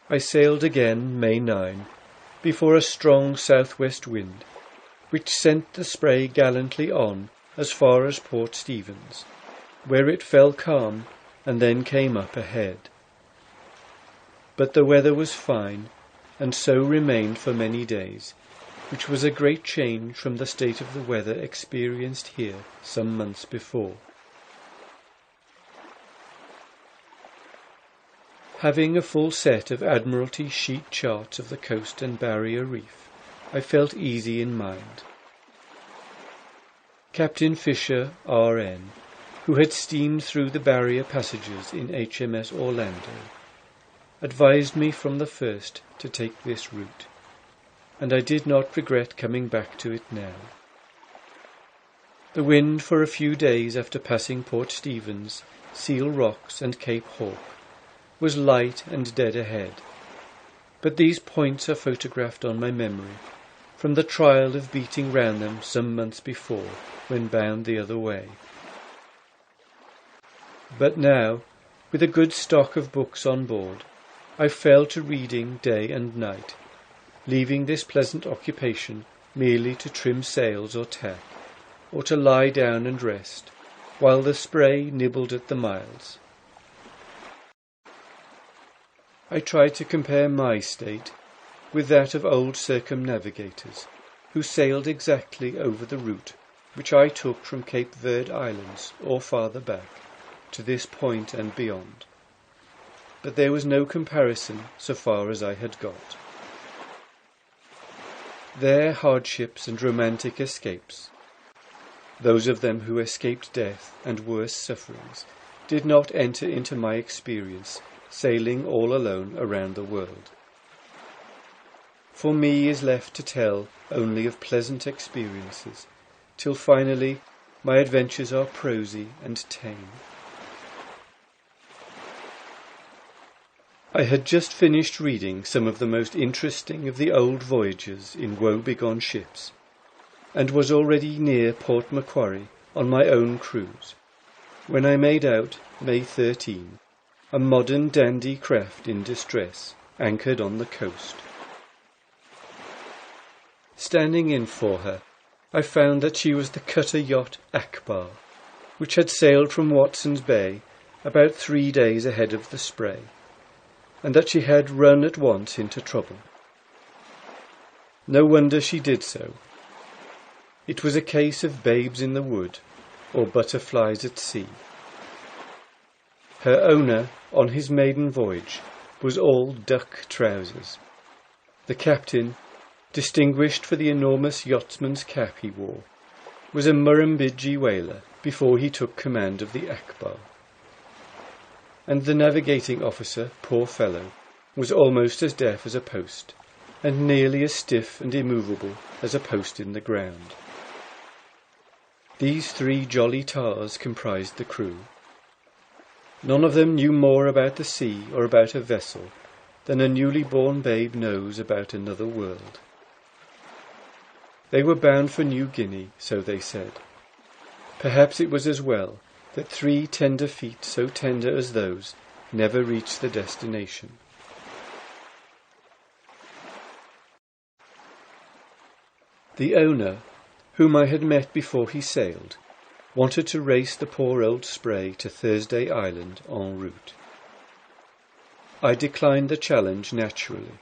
I sailed again May 9, before a strong southwest wind, which sent the Spray gallantly on as far as Port Stephens, where it fell calm and then came up ahead. But the weather was fine, and so remained for many days, which was a great change from the state of the weather experienced here some months before. Having a full set of Admiralty sheet charts of the coast and barrier reef, I felt easy in mind. Captain Fisher, R.N., who had steamed through the barrier passages in HMS Orlando, advised me from the first to take this route, and I did not regret coming back to it now. The wind for a few days after passing Port Stephens, Seal Rocks and Cape Hawke was light and dead ahead, but these points are photographed on my memory from the trial of beating round them some months before when bound the other way. But now, with a good stock of books on board, I fell to reading day and night, leaving this pleasant occupation merely to trim sails or tack, or to lie down and rest, while the Spray nibbled at the miles. I tried to compare my state with that of old circumnavigators, who sailed exactly over the route which I took from Cape Verde Islands, or farther back, to this point and beyond. But there was no comparison so far as I had got. Their hardships and romantic escapes, those of them who escaped death and worse sufferings, did not enter into my experience, sailing all alone around the world. For me is left to tell only of pleasant experiences, till finally my adventures are prosy and tame. I had just finished reading some of the most interesting of the old voyagers in woe-begone ships, and was already near Port Macquarie on my own cruise, when I made out, May 13, a modern dandy craft in distress, anchored on the coast. Standing in for her, I found that she was the cutter yacht Akbar, which had sailed from Watson's Bay about 3 days ahead of the Spray, and that she had run at once into trouble. No wonder she did so. It was a case of babes in the wood, or butterflies at sea. Her owner, on his maiden voyage, was all duck trousers. The captain, distinguished for the enormous yachtsman's cap he wore, was a Murrumbidgee whaler before he took command of the Akbar. And the navigating officer, poor fellow, was almost as deaf as a post, and nearly as stiff and immovable as a post in the ground. These 3 jolly tars comprised the crew. None of them knew more about the sea or about a vessel than a newly born babe knows about another world. They were bound for New Guinea, so they said. Perhaps it was as well that 3 tender feet so tender as those never reached the destination. The owner, whom I had met before he sailed, wanted to race the poor old Spray to Thursday Island en route. I declined the challenge naturally,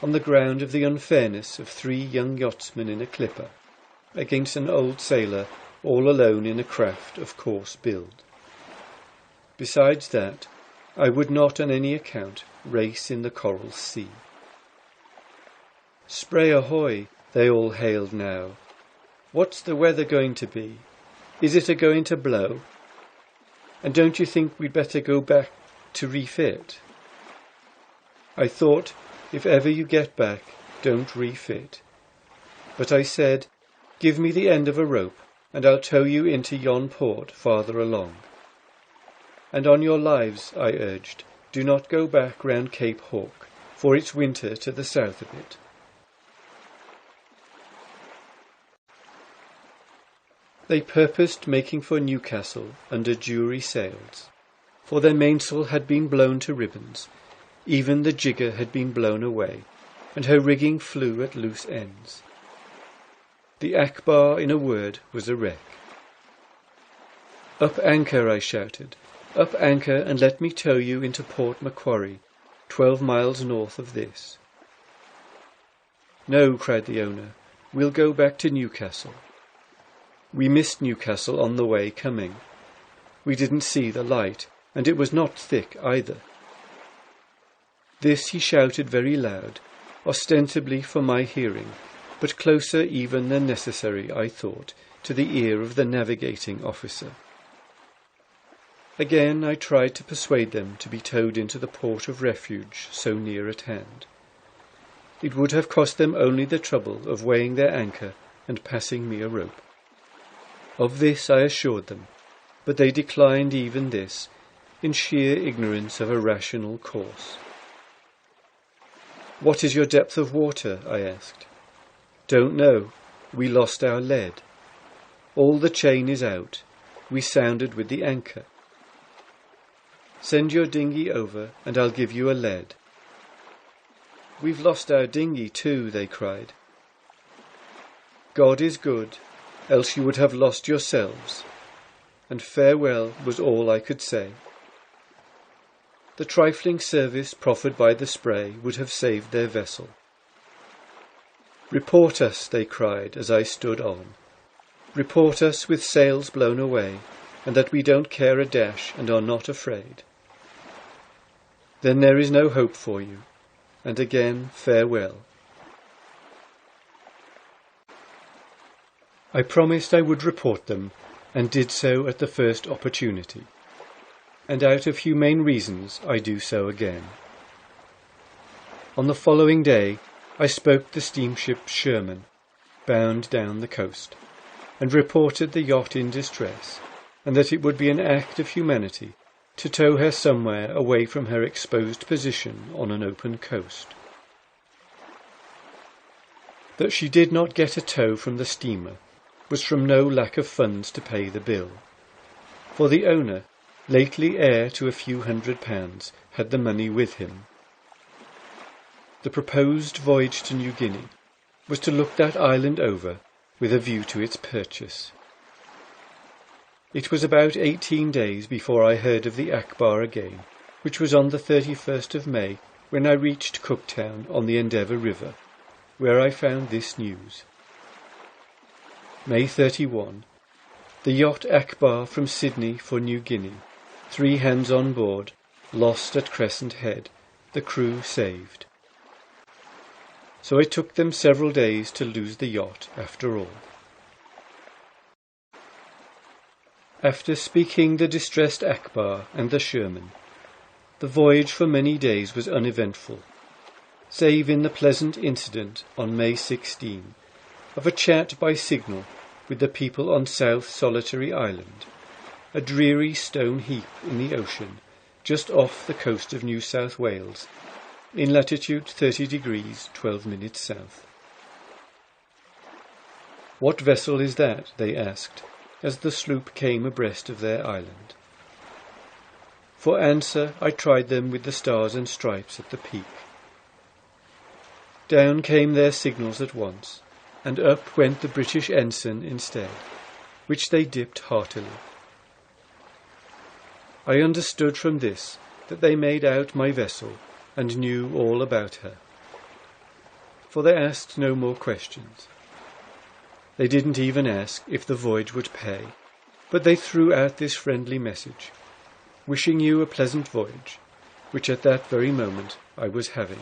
on the ground of the unfairness of 3 young yachtsmen in a clipper, against an old sailor all alone in a craft of coarse build. Besides that, I would not on any account race in the Coral Sea. "Spray ahoy!" they all hailed now. "What's the weather going to be? Is it a-going to blow? And don't you think we'd better go back to refit?" I thought, if ever you get back, don't refit. But I said, give me the end of a rope, and I'll tow you into yon port farther along. And on your lives, I urged, do not go back round Cape Hawke, for it's winter to the south of it. They purposed making for Newcastle under jury sails, for their mainsail had been blown to ribbons, Even the jigger had been blown away, and her rigging flew at loose ends. The Akbar, in a word, was a wreck. "Up anchor," I shouted. "Up anchor, and let me tow you into Port Macquarie, 12 miles north of this." "No," cried the owner, "we'll go back to Newcastle." We missed Newcastle on the way coming. We didn't see the light, and it was not thick either. This he shouted very loud, ostensibly for my hearing, but closer even than necessary, I thought, to the ear of the navigating officer. Again I tried to persuade them to be towed into the port of refuge so near at hand. It would have cost them only the trouble of weighing their anchor and passing me a rope. Of this I assured them, but they declined even this, in sheer ignorance of a rational course. "What is your depth of water?" I asked. "Don't know. We lost our lead. All the chain is out. We sounded with the anchor." "Send your dinghy over, and I'll give you a lead." "We've lost our dinghy too," they cried. "God is good, else you would have lost yourselves," and farewell was all I could say. The trifling service proffered by the Spray would have saved their vessel. "Report us," they cried as I stood on. "Report us with sails blown away, and that we don't care a dash and are not afraid. Then there is no hope for you, and again farewell." I promised I would report them, and did so at the first opportunity. And out of humane reasons I do so again. On the following day I spoke the steamship Sherman, bound down the coast, and reported the yacht in distress, and that it would be an act of humanity to tow her somewhere away from her exposed position on an open coast. That she did not get a tow from the steamer was from no lack of funds to pay the bill, for the owner, lately heir to a few £100, had the money with him. The proposed voyage to New Guinea was to look that island over with a view to its purchase. It was about 18 days before I heard of the Akbar again, which was on the 31st of May when I reached Cooktown on the Endeavour River, where I found this news. May 31. The yacht Akbar from Sydney for New Guinea. 3 hands on board, lost at Crescent Head, the crew saved. So it took them several days to lose the yacht after all. After speaking the distressed Akbar and the Sherman, the voyage for many days was uneventful, save in the pleasant incident on May 16 of a chat by signal with the people on South Solitary Island, a dreary stone heap in the ocean just off the coast of New South Wales, in latitude 30 degrees 12 minutes south. "What vessel is that?" they asked, as the sloop came abreast of their island. For answer I tried them with the stars and stripes at the peak. Down came their signals at once, and up went the British ensign instead, which they dipped heartily. I understood from this that they made out my vessel and knew all about her, for they asked no more questions. They didn't even ask if the voyage would pay, but they threw out this friendly message, wishing you a pleasant voyage, which at that very moment I was having.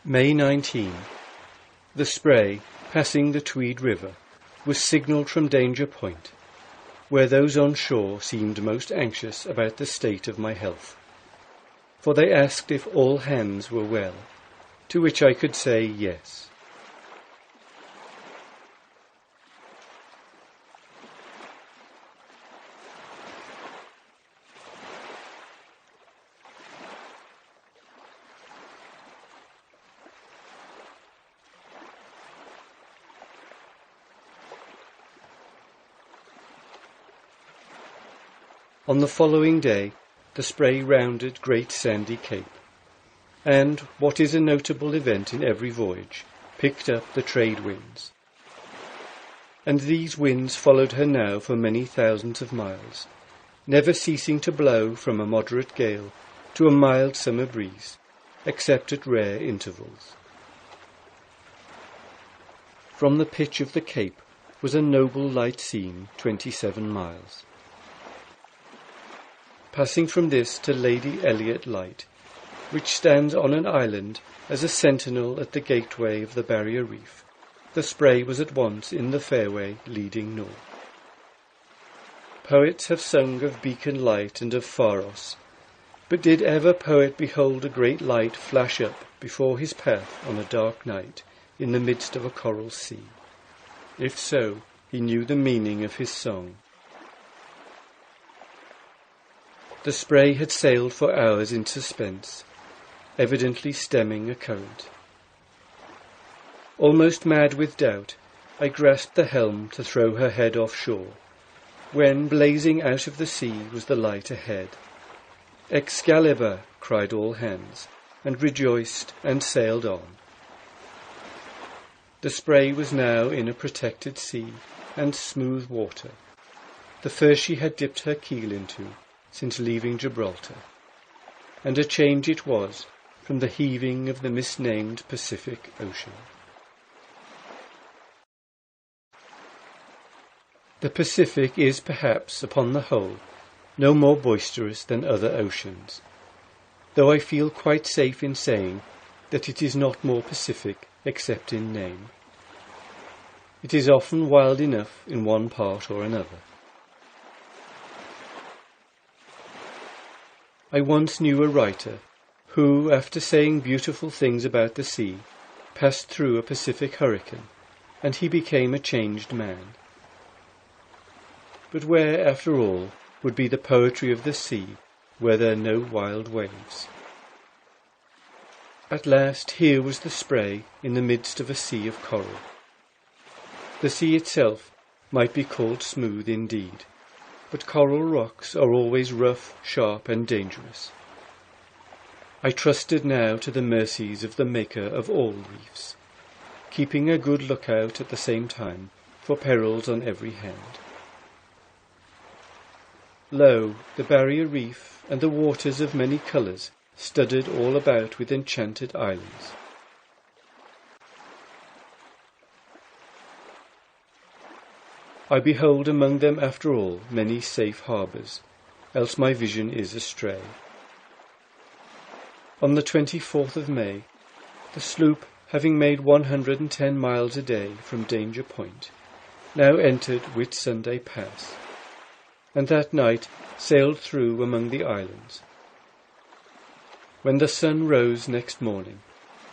May 19. The Spray, passing the Tweed River, was signalled from Danger Point, where those on shore seemed most anxious about the state of my health, for they asked if all hands were well, to which I could say yes. On the following day, the Spray rounded Great Sandy Cape, and, what is a notable event in every voyage, picked up the trade winds. And these winds followed her now for many thousands of miles, never ceasing to blow from a moderate gale to a mild summer breeze, except at rare intervals. From the pitch of the Cape was a noble light seen 27 miles. Passing from this to Lady Elliot Light, which stands on an island as a sentinel at the gateway of the Barrier Reef, the Spray was at once in the fairway leading north. Poets have sung of beacon light and of pharos, but did ever poet behold a great light flash up before his path on a dark night in the midst of a coral sea? If so, he knew the meaning of his song. The Spray had sailed for hours in suspense, evidently stemming a current. Almost mad with doubt, I grasped the helm to throw her head offshore, when, blazing out of the sea, was the light ahead. "Excalibur!" cried all hands, and rejoiced and sailed on. The Spray was now in a protected sea and smooth water, the first she had dipped her keel into since leaving Gibraltar, and a change it was from the heaving of the misnamed Pacific Ocean. The Pacific is perhaps, upon the whole, no more boisterous than other oceans, though I feel quite safe in saying that it is not more Pacific except in name. It is often wild enough in one part or another. I once knew a writer who, after saying beautiful things about the sea, passed through a Pacific hurricane, and he became a changed man. But where, after all, would be the poetry of the sea were there no wild waves? At last here was the Spray in the midst of a sea of coral. The sea itself might be called smooth indeed, but coral rocks are always rough, sharp, and dangerous. I trusted now to the mercies of the Maker of all reefs, keeping a good lookout at the same time for perils on every hand. Lo, the Barrier Reef and the waters of many colours, studded all about with enchanted islands. I behold among them after all many safe harbours, else my vision is astray. On the 24th of May, the sloop, having made 110 miles a day from Danger Point, now entered Whitsunday Pass, and that night sailed through among the islands. When the sun rose next morning,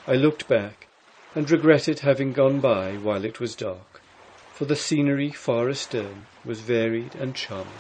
I looked back and regretted having gone by while it was dark, for the scenery far astern was varied and charming.